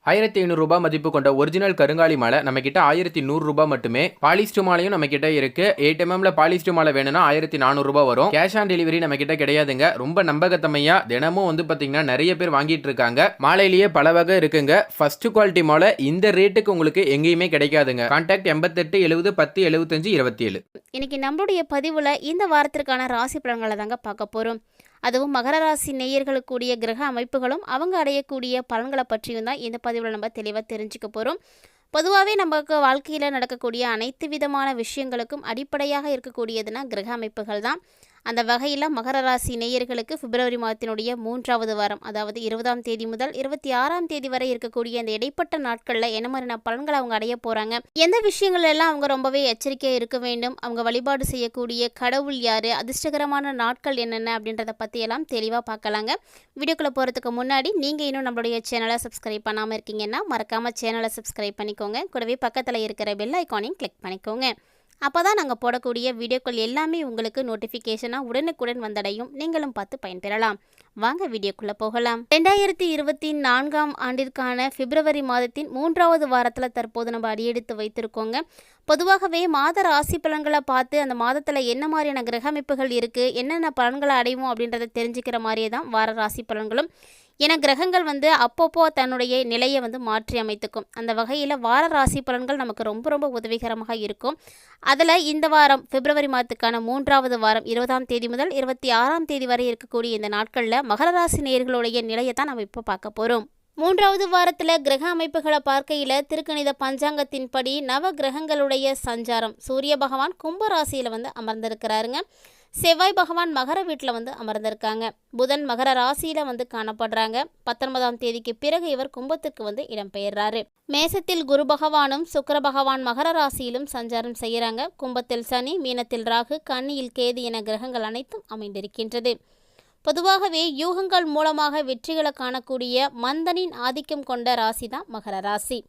ரூ. 1500 மதிப்பு கொண்ட ஒரிஜினல் கருங்காலி மாலை நம்ம கிட்ட ரூ. 1100 மட்டுமே. பாலிஸ்டர் மாலையும் நம்ம கிட்ட இருக்கு. 8 mm பாலிஸ்டர் மாலை வேணும்னா ரூ. 1400 வரும். கேஷ் ஆன் டெலிவரி நம்ம கிட்ட கிடையாதுங்க. ரொம்ப நம்பகத்தன்மையா தினமும் வந்து பாத்தீங்கன்னா நிறைய பேர் வாங்கிட்டு இருக்காங்க. மாலையிலேயே பல வகை இருக்குங்க. ஃபர்ஸ்ட் குவாலிட்டி மாலை இந்த ரேட்டுக்கு உங்களுக்கு எங்கேயுமே கிடைக்காதுங்க. கான்டாக்ட் 88 70 10 75 27. இன்னைக்கு நம்மளுடைய பதிவுல இந்த வாரத்திற்கான ராசி பலன்களை தாங்க பார்க்க போறோம். அதுவும் மகர ராசி நேயர்களுக்குரிய கிரக அமைப்புகளும் அவங்க அடையக்கூடிய பலன்களை பற்றியும் தான் இந்த பதிவில் நம்ம தெளிவாக தெரிஞ்சுக்க போகிறோம். பொதுவாகவே நமக்கு வாழ்க்கையில் நடக்கக்கூடிய அனைத்து விதமான விஷயங்களுக்கும் அடிப்படையாக இருக்கக்கூடியதுன்னா கிரக அமைப்புகள் தான். அந்த வகையில் மகர ராசி நேயர்களுக்கு பிப்ரவரி மாதத்தினுடைய 3வது வாரம், அதாவது 20ஆம் தேதி முதல் 26ஆம் தேதி வரை இருக்கக்கூடிய அந்த இடைப்பட்ட நாட்களில் என்ன மாதிரியான பலன்களை அவங்க அடைய போகிறாங்க, எந்த விஷயங்கள் எல்லாம் அவங்க ரொம்பவே எச்சரிக்கையாக இருக்க வேண்டும், அவங்க வழிபாடு செய்யக்கூடிய கடவுள் யார், அதிர்ஷ்டகரமான நாட்கள் என்னென்ன அப்படின்றத பற்றியெல்லாம் தெளிவாக பார்க்கலாங்க. வீடியோக்குள்ளே போகிறதுக்கு முன்னாடி நீங்கள் இன்னும் நம்மளுடைய சேனலை சப்ஸ்கிரைப் பண்ணாமல் இருக்கீங்கன்னா மறக்காமல் சேனலை சப்ஸ்கிரைப் பண்ணிக்கோங்க. கூடவே பக்கத்தில் இருக்கிற பெல் ஐக்கானையும் கிளிக் பண்ணிக்கோங்க. அப்போ தான் நாங்கள் போடக்கூடிய வீடியோக்கள் எல்லாமே உங்களுக்கு நோட்டிஃபிகேஷனாக உடனுக்குடன் வந்தடையும். நீங்களும் பார்த்து பயன்பெறலாம். வாங்க வீடியோக்குள்ளே போகலாம். 2024ஆம் ஆண்டிற்கான பிப்ரவரி மாதத்தின் 3வது வாரத்தில் தற்போது நம்ம அடியெடுத்து வைத்திருக்கோங்க. பொதுவாகவே மாத ராசி பலன்களை பார்த்து அந்த மாதத்தில் என்ன மாதிரியான கிரக அமைப்புகள் இருக்குது, என்னென்ன பலன்களை அடைவோம் அப்படின்றத தெரிஞ்சுக்கிற மாதிரியே தான் வார ராசி பலன்களும். ஏன்னா கிரகங்கள் அப்பப்போ தன்னுடைய நிலையை மாற்றி அமைத்துக்கும். அந்த வகையில் வார ராசி பலன்கள் நமக்கு ரொம்ப ரொம்ப உதவிகரமாக இருக்கும். அதில் இந்த வாரம் பிப்ரவரி மாதத்துக்கான 3வது வாரம் 20ஆம் தேதி முதல் 26ஆம் தேதி வரை இருக்கக்கூடிய இந்த நாட்களில் மகர ராசி நேயர்களுடைய நிலையை தான் நம்ம இப்போ பார்க்க போகிறோம். 3வது வாரத்தில் கிரக அமைப்புகளை பார்க்கையில் திருக்கணித பஞ்சாங்கத்தின்படி நவ கிரகங்களுடைய சஞ்சாரம் சூரிய பகவான் கும்ப ராசியில் அமர்ந்திருக்கிறாருங்க. செவ்வாய் பகவான் மகர வீட்டில் அமர்ந்திருக்காங்க. புதன் மகர ராசியில் காணப்படுறாங்க. 19ஆம் தேதிக்கு பிறகு இவர் கும்பத்துக்கு இடம்பெயர்றாரு. மேசத்தில் குரு பகவானும் சுக்கிர பகவான் மகர ராசியிலும் சஞ்சாரம் செய்கிறாங்க. கும்பத்தில் சனி, மீனத்தில் ராகு, கன்னியில் கேது என கிரகங்கள் அனைத்தும் அமைந்திருக்கின்றது. பொதுவாகவே யூகங்கள் மூலமாக வெற்றிகளை காணக்கூடிய மந்தனின் ஆதிக்கம் கொண்ட ராசி தான் மகர ராசி.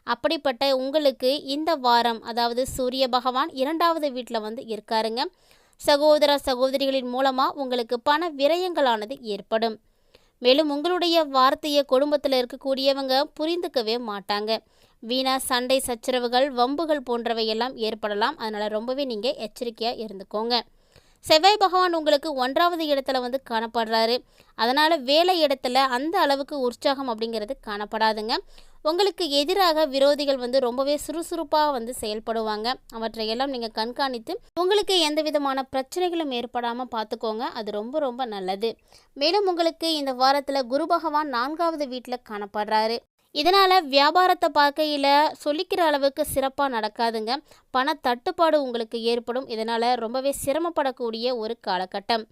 அப்படிப்பட்ட உங்களுக்கு இந்த வாரம், அதாவது சூரிய பகவான் 2வது வீட்டில் இருக்காருங்க. சகோதர சகோதரிகளின் மூலமாக உங்களுக்கு பண விரயங்களானது ஏற்படும். மேலும் உங்களுடைய வார்த்தையை குடும்பத்தில் இருக்கக்கூடியவங்க புரிந்துக்கவே மாட்டாங்க. வீணா சண்டை சச்சரவுகள், வம்புகள் போன்றவை எல்லாம் ஏற்படலாம். அதனால் ரொம்பவே நீங்கள் எச்சரிக்கையாக இருந்துக்கோங்க. செவ்வாய் பகவான் உங்களுக்கு 1வது இடத்துல காணப்படுறாரு. அதனால் வேலை இடத்துல அந்த அளவுக்கு உற்சாகம் அப்படிங்கிறது காணப்படாதுங்க. உங்களுக்கு எதிராக விரோதிகள் ரொம்பவே சுறுசுறுப்பாக செயல்படுவாங்க. அவற்றையெல்லாம் நீங்கள் கண்காணித்து உங்களுக்கு எந்த விதமான பிரச்சனைகளும் ஏற்படாமல் பார்த்துக்கோங்க. அது ரொம்ப ரொம்ப நல்லது. மேலும் உங்களுக்கு இந்த வாரத்தில் குரு பகவான் 4வது வீட்டில் காணப்படுறாரு. இதனால் வியாபாரத்தை பார்க்கையில் சொல்லிக்கிற அளவுக்கு சிறப்பாக நடக்காதுங்க. பண தட்டுப்பாடு உங்களுக்கு ஏற்படும். இதனால் ரொம்பவே சிரமப்படக்கூடிய ஒரு காலகட்டம்.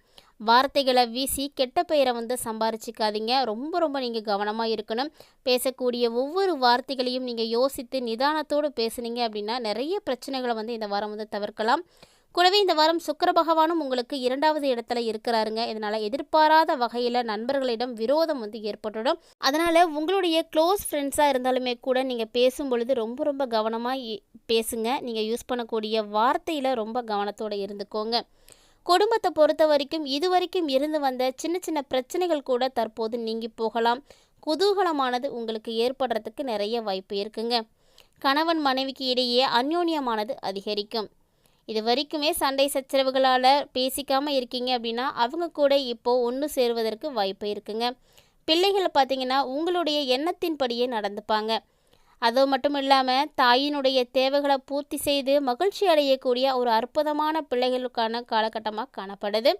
வார்த்தைகளை வீசி கெட்ட பெயரை சம்பாரிச்சிக்காதீங்க. ரொம்ப ரொம்ப நீங்கள் கவனமாக இருக்கணும். பேசக்கூடிய ஒவ்வொரு வார்த்தைகளையும் நீங்கள் யோசித்து நிதானத்தோடு பேசுனீங்க அப்படின்னா நிறைய பிரச்சனைகளை இந்த வாரம் தவிர்க்கலாம். கூடவே இந்த வாரம் சுக்கிர பகவானும் உங்களுக்கு 2வது இடத்துல இருக்கிறாருங்க. இதனால் எதிர்பாராத வகையில் நண்பர்களிடம் விரோதம் ஏற்பட்டுடும். அதனால் உங்களுடைய க்ளோஸ் ஃப்ரெண்ட்ஸாக இருந்தாலுமே கூட நீங்கள் பேசும் பொழுது ரொம்ப ரொம்ப கவனமாக பேசுங்க. நீங்கள் யூஸ் பண்ணக்கூடிய வார்த்தையில் ரொம்ப கவனத்தோடு இருந்துக்கோங்க. குடும்பத்தை பொறுத்த வரைக்கும் இதுவரைக்கும் இருந்து வந்த சின்ன சின்ன பிரச்சனைகள் கூட தற்போது நீங்கி போகலாம். குதூகலமானது உங்களுக்கு ஏற்படுறதுக்கு நிறைய வாய்ப்பு இருக்குங்க. கணவன் மனைவிக்கு இடையே அந்யோன்யமானது அதிகரிக்கும். இது வரைக்குமே சண்டை சச்சரவுகளால் பேசிக்காமல் இருக்கீங்க அப்படின்னா அவங்க கூட இப்போது ஒன்று சேருவதற்கு வாய்ப்பு இருக்குங்க. பிள்ளைகளை பார்த்தீங்கன்னா உங்களுடைய எண்ணத்தின்படியே நடந்துப்பாங்க. அது மட்டும் இல்லாமல் தாயினுடைய தேவைகளை பூர்த்தி செய்து மகிழ்ச்சி அடையக்கூடிய ஒரு அற்புதமான பிள்ளைகளுக்கான காலகட்டமாக காணப்படுது.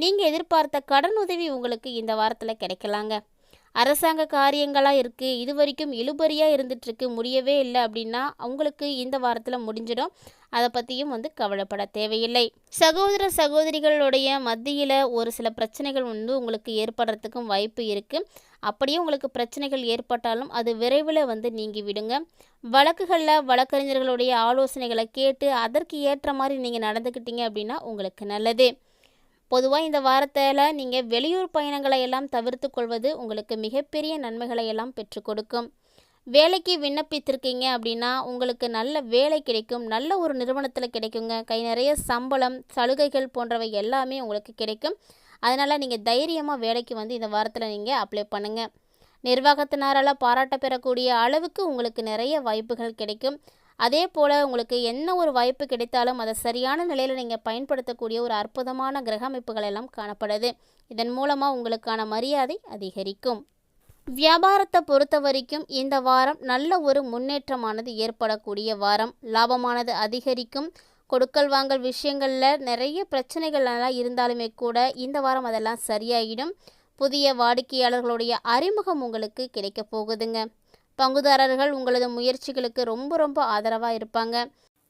நீங்கள் எதிர்பார்த்த கடன் உதவி உங்களுக்கு இந்த வாரத்தில் கிடைக்கலாங்க. அரசாங்க காரியங்களாக இருக்குது, இது வரைக்கும் இழுபறியாக இருந்துகிட்ருக்கு, முடியவே இல்லை அப்படின்னா அவங்களுக்கு இந்த வாரத்தில் முடிஞ்சிடும். அதை பற்றியும் கவலைப்பட தேவையில்லை. சகோதர சகோதரிகளுடைய மத்தியில் ஒரு சில பிரச்சனைகள் உங்களுக்கு ஏற்படுறதுக்கும் வாய்ப்பு இருக்குது. அப்படியே உங்களுக்கு பிரச்சனைகள் ஏற்பட்டாலும் அது விரைவில் நீங்கி விடுங்க. வழக்குகளில் வழக்கறிஞர்களுடைய ஆலோசனைகளை கேட்டு அதற்கு ஏற்ற மாதிரி நீங்கள் நடந்துக்கிட்டீங்க அப்படின்னா உங்களுக்கு நல்லது. பொதுவாக இந்த வாரத்தில் நீங்கள் வெளியூர் பயணங்களை எல்லாம் தவிர்த்து கொள்வது உங்களுக்கு மிகப்பெரிய நன்மைகளை எல்லாம் பெற்றுக் கொடுக்கும். வேலைக்கு விண்ணப்பித்திருக்கீங்க அப்படின்னா உங்களுக்கு நல்ல வேலை கிடைக்கும். நல்ல ஒரு நிறுவனத்தில் கிடைக்குங்க. கை நிறைய சம்பளம், சலுகைகள் போன்றவை எல்லாமே உங்களுக்கு கிடைக்கும். அதனால் நீங்கள் தைரியமாக வேலைக்கு இந்த வாரத்தில் நீங்கள் அப்ளை பண்ணுங்கள். நிர்வாகத்தினரால் பாராட்ட பெறக்கூடிய அளவுக்கு உங்களுக்கு நிறைய வாய்ப்புகள் கிடைக்கும். அதே போல் உங்களுக்கு என்ன ஒரு வாய்ப்பு கிடைத்தாலும் அதை சரியான நிலையில் நீங்கள் பயன்படுத்தக்கூடிய ஒரு அற்புதமான கிரக அமைப்புகள் எல்லாம் காணப்படுது. இதன் மூலமாக உங்களுக்கான மரியாதை அதிகரிக்கும். வியாபாரத்தை பொறுத்த வரைக்கும் இந்த வாரம் நல்ல ஒரு முன்னேற்றமானது ஏற்படக்கூடிய வாரம். லாபமானது அதிகரிக்கும். கொடுக்கல் வாங்கல் விஷயங்களில் நிறைய பிரச்சனைகள் எல்லாம் இருந்தாலுமே கூட இந்த வாரம் அதெல்லாம் சரியாயிடும். புதிய வாடிக்கையாளர்களுடைய அறிமுகம் உங்களுக்கு கிடைக்க போகுதுங்க. பங்குதாரர்கள் உங்களது முயற்சிகளுக்கு ரொம்ப ஆதரவாக இருப்பாங்க.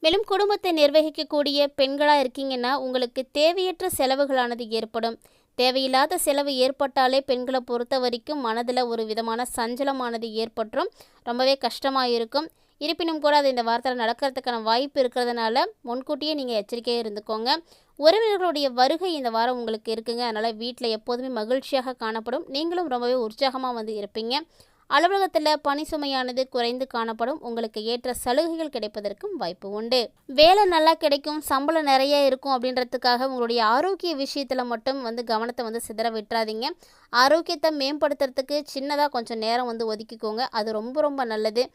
மேலும் குடும்பத்தை நிர்வகிக்கக்கூடிய பெண்களாக இருக்கீங்கன்னா உங்களுக்கு தேவையற்ற செலவுகளானது ஏற்படும். தேவையில்லாத செலவு ஏற்பட்டாலே பெண்களை பொறுத்த வரைக்கும் மனதில் ஒரு விதமான சஞ்சலமானது ஏற்பட்டுரும். ரொம்பவே கஷ்டமாக இருக்கும். இருப்பினும் கூட அது இந்த வாரத்தில் நடக்கிறதுக்கான வாய்ப்பு இருக்கிறதுனால முன்கூட்டியே நீங்கள் எச்சரிக்கையாக இருந்துக்கோங்க. உறவினர்களுடைய வருகை இந்த வாரம் உங்களுக்கு இருக்குங்க. அதனால் வீட்டில் எப்போதுமே மகிழ்ச்சியாக காணப்படும். நீங்களும் ரொம்பவே உற்சாகமாக இருப்பீங்க. அலுவலகத்தில் பணி சுமையானது குறைந்து காணப்படும். உங்களுக்கு ஏற்ற சலுகைகள் கிடைப்பதற்கும் வாய்ப்பு உண்டு. வேலை நல்லா கிடைக்கும், சம்பளம் நிறைய இருக்கும் அப்படின்றதுக்காக உங்களுடைய ஆரோக்கிய விஷயத்தில் மட்டும் கவனத்தை சிதற விட்டுறாதீங்க. ஆரோக்கியத்தை மேம்படுத்துறதுக்கு சின்னதாக கொஞ்சம் நேரம் ஒதுக்கிக்கோங்க. அது ரொம்ப நல்லது.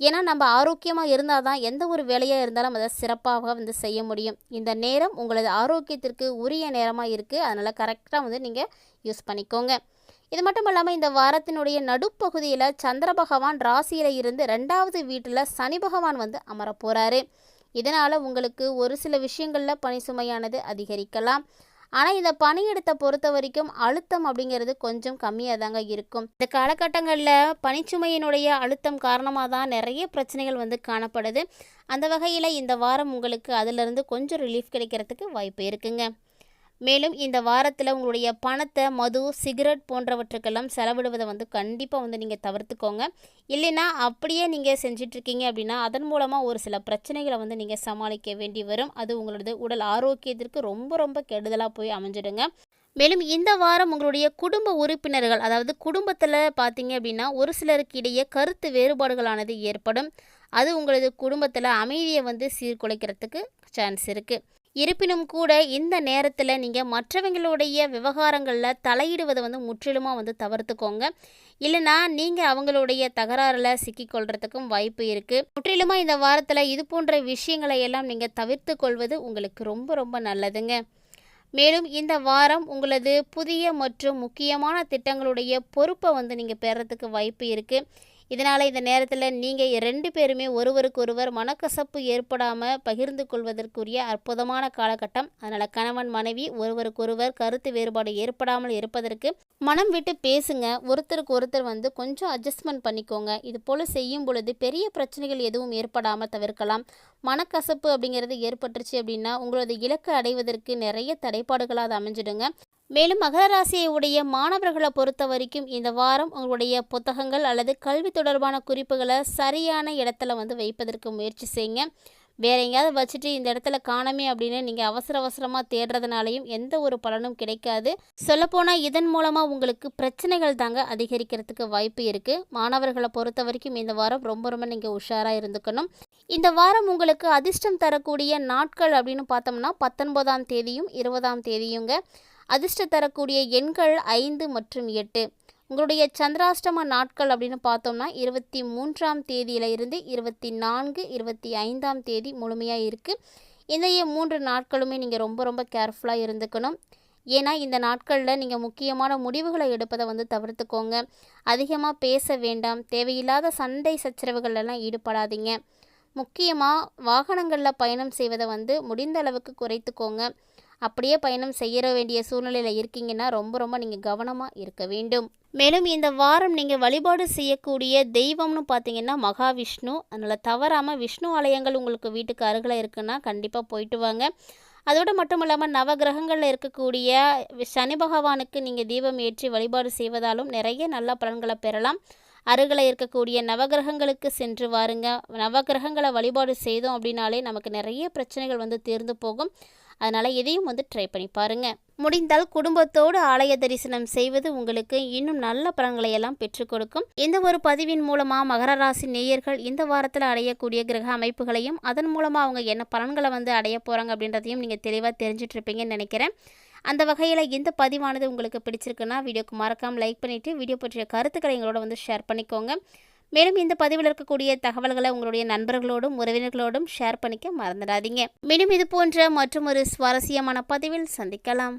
ஏன்னா நம்ம ஆரோக்கியமாக இருந்தால் தான் எந்த ஒரு வேலையாக இருந்தாலும் அதை சிறப்பாக செய்ய முடியும். இந்த நேரம் உங்களது ஆரோக்கியத்திற்கு உரிய நேரமாக இருக்குது. அதனால் கரெக்டாக நீங்கள் யூஸ் பண்ணிக்கோங்க. இது மட்டும் இல்லாமல் இந்த வாரத்தினுடைய நடுப்பகுதியில் சந்திர பகவான் ராசியில் இருந்து 2வது வீட்டில் சனி பகவான் அமர போகிறாரு. இதனால் உங்களுக்கு ஒரு சில விஷயங்களில் பணி சுமையானது அதிகரிக்கலாம். ஆனால் இந்த பணியிடத்தை பொறுத்த வரைக்கும் அழுத்தம் அப்படிங்கிறது கொஞ்சம் கம்மியாக தாங்க இருக்கும். இந்த காலகட்டங்களில் பணிச்சுமையினுடைய அழுத்தம் காரணமாக தான் நிறைய பிரச்சனைகள் காணப்படுது. அந்த வகையில் இந்த வாரம் உங்களுக்கு அதிலிருந்து கொஞ்சம் ரிலீஃப் கிடைக்கிறதுக்கு வாய்ப்பு இருக்குங்க. மேலும் இந்த வாரத்தில் உங்களுடைய பணத்தை மது, சிகரெட் போன்றவற்றுக்கெல்லாம் செலவிடுவதை கண்டிப்பாக நீங்கள் தவிர்த்துக்கோங்க. இல்லைன்னா அப்படியே நீங்கள் செஞ்சிட்ருக்கீங்க அப்படின்னா அதன் மூலமாக ஒரு சில பிரச்சனைகளை நீங்கள் சமாளிக்க வேண்டி வரும். அது உங்களோட உடல் ஆரோக்கியத்திற்கு ரொம்ப கெடுதலாக போய் அமைஞ்சிடுங்க. மேலும் இந்த வாரம் உங்களுடைய குடும்ப உறுப்பினர்கள், அதாவது குடும்பத்தில் பார்த்தீங்க அப்படின்னா ஒரு சிலருக்கு இடையே கருத்து வேறுபாடுகளானது ஏற்படும். அது உங்களது குடும்பத்தில் அமைதியை சீர்குலைக்கிறதுக்கு சான்ஸ் இருக்குது. இருப்பினும் கூட இந்த நேரத்தில் நீங்கள் மற்றவங்களுடைய விவகாரங்களில் தலையிடுவதை முற்றிலுமாக தவிர்த்துக்கோங்க. இல்லைனா நீங்கள் அவங்களுடைய தகராறில் சிக்கிக்கொள்கிறதுக்கும் வாய்ப்பு இருக்குது. முற்றிலுமாக இந்த வாரத்தில் இது போன்ற விஷயங்களை எல்லாம் நீங்கள் தவிர்த்து கொள்வது உங்களுக்கு ரொம்ப நல்லதுங்க. மேலும் இந்த வாரம் உங்களது புதிய மற்றும் முக்கியமான திட்டங்களுடைய பொறுப்பை நீங்கள் பெறறதுக்கு வாய்ப்பு இருக்குது. இதனால் இந்த நேரத்தில் நீங்கள் 2 பேருமே ஒருவருக்கொருவர் மனக்கசப்பு ஏற்படாமல் பகிர்ந்து கொள்வதற்குரிய அற்புதமான காலகட்டம். அதனால் கணவன் மனைவி ஒருவருக்கொருவர் கருத்து வேறுபாடு ஏற்படாமல் இருப்பதற்கு மனம் விட்டு பேசுங்க. ஒருத்தருக்கு ஒருத்தர் கொஞ்சம் அட்ஜஸ்ட்மெண்ட் பண்ணிக்கோங்க. இது போல் செய்யும் பொழுது பெரிய பிரச்சனைகள் எதுவும் ஏற்படாமல் தவிர்க்கலாம். மனக்கசப்பு அப்படிங்கிறது ஏற்பட்டுருச்சு அப்படின்னா உங்களது இலக்கை அடைவதற்கு நிறைய தடைப்பாடுகளாக அது அமைஞ்சிடுங்க. மேலும் மகர ராசியை உடைய மாணவர்களை பொறுத்த வரைக்கும் இந்த வாரம் உங்களுடைய புத்தகங்கள் அல்லது கல்வி தொடர்பான குறிப்புகளை சரியான இடத்துல வைப்பதற்கு முயற்சி செய்யுங்க. வேற எங்கேயாவது வச்சுட்டு இந்த இடத்துல காணமே அப்படின்னு நீங்கள் அவசரமாக தேடுறதுனாலையும் எந்த ஒரு பலனும் கிடைக்காது. சொல்லப்போனால் இதன் மூலமாக உங்களுக்கு பிரச்சனைகள் தாங்க அதிகரிக்கிறதுக்கு வாய்ப்பு இருக்குது. மாணவர்களை பொறுத்த வரைக்கும் இந்த வாரம் ரொம்ப நீங்கள் உஷாராக இருந்துக்கணும். இந்த வாரம் உங்களுக்கு அதிர்ஷ்டம் தரக்கூடிய நாட்கள் அப்படின்னு பார்த்தோம்னா 19ஆம் தேதியும் 20ஆம் தேதியுங்க. அதிர்ஷ்டம் தரக்கூடிய எண்கள் 5 மற்றும் 8. உங்களுடைய சந்திராஷ்டம நாட்கள் அப்படின்னு பார்த்தோம்னா 23ஆம் தேதியில இருந்து 24, 25ஆம் தேதி முழுமையாக இருக்குது. இந்த 3 நாட்களுமே நீங்கள் ரொம்ப கேர்ஃபுல்லாக இருந்துக்கணும். ஏன்னா இந்த நாட்களில் நீங்கள் முக்கியமான முடிவுகளை எடுப்பதை தவிர்த்துக்கோங்க. அதிகமாக பேச வேண்டாம். தேவையில்லாத சண்டை சச்சரவுகள் எல்லாம் ஈடுபடாதீங்க. முக்கியமாக வாகனங்களில் பயணம் செய்வதை முடிந்த அளவுக்கு குறைத்துக்கோங்க. அப்படியே பயணம் செய்ய வேண்டிய சூழ்நிலையில் இருக்கீங்கன்னா ரொம்ப நீங்கள் கவனமாக இருக்க வேண்டும். மேலும் இந்த வாரம் நீங்கள் வழிபாடு செய்யக்கூடிய தெய்வம்னு பார்த்தீங்கன்னா மகாவிஷ்ணு. அதனால் தவறாமல் விஷ்ணு ஆலயங்கள் உங்களுக்கு வீட்டுக்கு அருகில் இருக்குன்னா கண்டிப்பாக போயிட்டு வாங்க. அதோடு மட்டும் இல்லாமல் நவகிரகங்களில் இருக்கக்கூடிய சனி பகவானுக்கு நீங்கள் தீபம் ஏற்றி வழிபாடு செய்வதாலும் நிறைய நல்ல பலன்களை பெறலாம். அருகில் இருக்கக்கூடிய நவகிரகங்களுக்கு சென்று வாருங்க. நவகிரகங்களை வழிபாடு செய்தோம் அப்படின்னாலே நமக்கு நிறைய பிரச்சனைகள் தீர்ந்து போகும். அதனால் இதையும் ட்ரை பண்ணி பாருங்கள். முடிந்தால் குடும்பத்தோடு ஆலய தரிசனம் செய்வது உங்களுக்கு இன்னும் நல்ல பலன்களை எல்லாம் பெற்றுக் கொடுக்கும். இந்த ஒரு பதிவின் மூலமாக மகர ராசி நேயர்கள் இந்த வாரத்தில் அடையக்கூடிய கிரக அமைப்புகளையும் அதன் மூலமாக அவங்க என்ன பலன்களை அடைய போகிறாங்க அப்படின்றதையும் நீங்கள் தெளிவாக தெரிஞ்சிட்டு இருப்பீங்கன்னு நினைக்கிறேன். அந்த வகையில் இந்த பதிவானது உங்களுக்கு பிடிச்சிருக்குன்னா வீடியோக்கு மறக்காமல் லைக் பண்ணிவிட்டு வீடியோ பற்றிய கருத்துக்களை எங்களோட வந்து ஷேர் பண்ணிக்கோங்க. மேலும் இந்த பதிவில் இருக்கக்கூடிய தகவல்களை உங்களுடைய நண்பர்களோடும் உறவினர்களோடும் ஷேர் பண்ணிக்க மறந்துடாதீங்க. மேலும் இது போன்ற மற்றும் ஒரு சுவாரஸ்யமான பதிவில் சந்திக்கலாம்.